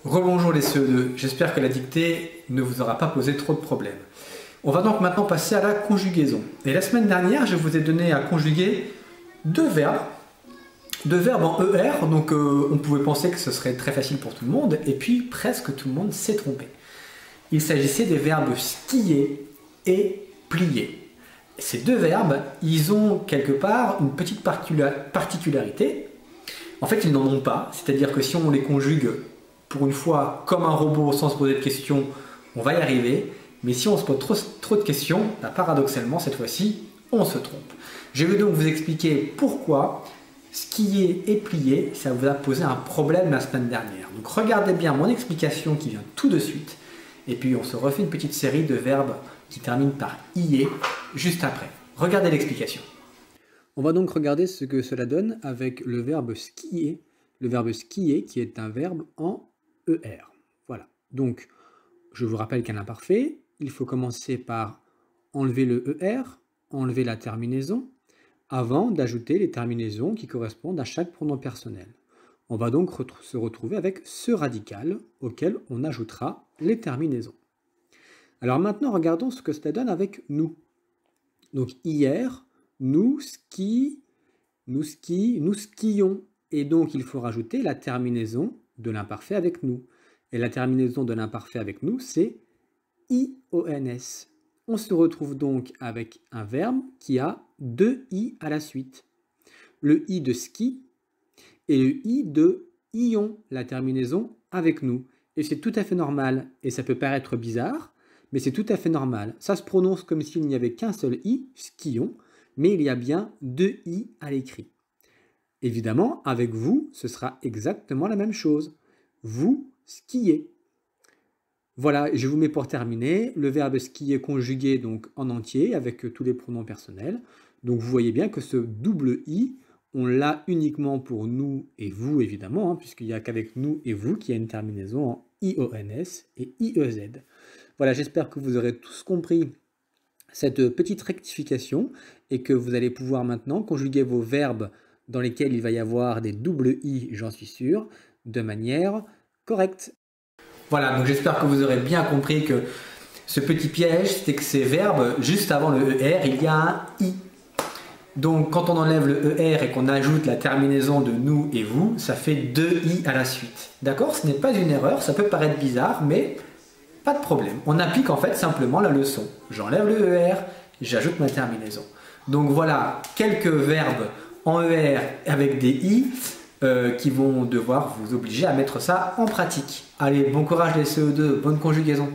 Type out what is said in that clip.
Rebonjour les CE2, j'espère que la dictée ne vous aura pas posé trop de problèmes. On va donc maintenant passer à la conjugaison. Et la semaine dernière, je vous ai donné à conjuguer deux verbes en ER, donc on pouvait penser que ce serait très facile pour tout le monde, et puis presque tout le monde s'est trompé. Il s'agissait des verbes skier et plier. Ces deux verbes, ils ont quelque part une petite particularité. En fait, ils n'en ont pas, c'est-à-dire que si on les conjugue pour une fois comme un robot sans se poser de questions, on va y arriver. Mais si on se pose trop de questions, paradoxalement, cette fois-ci, on se trompe. Je vais donc vous expliquer pourquoi skier et plier, ça vous a posé un problème la semaine dernière. Donc regardez bien mon explication qui vient tout de suite. Et puis on se refait une petite série de verbes qui terminent par IE juste après. Regardez l'explication. On va donc regarder ce que cela donne avec le verbe skier. Le verbe skier qui est un verbe en ER. Voilà. Donc, je vous rappelle qu'un imparfait, il faut commencer par enlever le ER, enlever la terminaison, avant d'ajouter les terminaisons qui correspondent à chaque pronom personnel. On va donc se retrouver avec ce radical auquel on ajoutera les terminaisons. Alors maintenant, regardons ce que cela donne avec nous. Donc hier, nous skions. Et donc il faut rajouter la terminaison de l'imparfait avec nous. Et la terminaison de l'imparfait avec nous, c'est IONS. On se retrouve donc avec un verbe qui a deux I à la suite. Le I de ski et le I de ion, la terminaison avec nous. Et c'est tout à fait normal, et ça peut paraître bizarre, mais c'est tout à fait normal. Ça se prononce comme s'il n'y avait qu'un seul I, skion, mais il y a bien deux I à l'écrit. Évidemment, avec vous, ce sera exactement la même chose. Vous skiez. Voilà, je vous mets pour terminer le verbe skier conjugué donc en entier avec tous les pronoms personnels. Donc vous voyez bien que ce double I, on l'a uniquement pour nous et vous évidemment, puisqu'il n'y a qu'avec nous et vous qu'il y a une terminaison en IONS et IEZ. Voilà, j'espère que vous aurez tous compris cette petite rectification et que vous allez pouvoir maintenant conjuguer vos verbes dans lesquels il va y avoir des doubles I, j'en suis sûr, de manière correcte. Voilà, donc j'espère que vous aurez bien compris que ce petit piège, c'est que ces verbes, juste avant le ER, il y a un I. Donc quand on enlève le ER et qu'on ajoute la terminaison de nous et vous, ça fait deux I à la suite. D'accord? Ce n'est pas une erreur, ça peut paraître bizarre, mais pas de problème. On applique en fait simplement la leçon. J'enlève le ER, j'ajoute ma terminaison. Donc voilà quelques verbes en ER avec des I qui vont devoir vous obliger à mettre ça en pratique. Allez, bon courage les CE2, bonne conjugaison.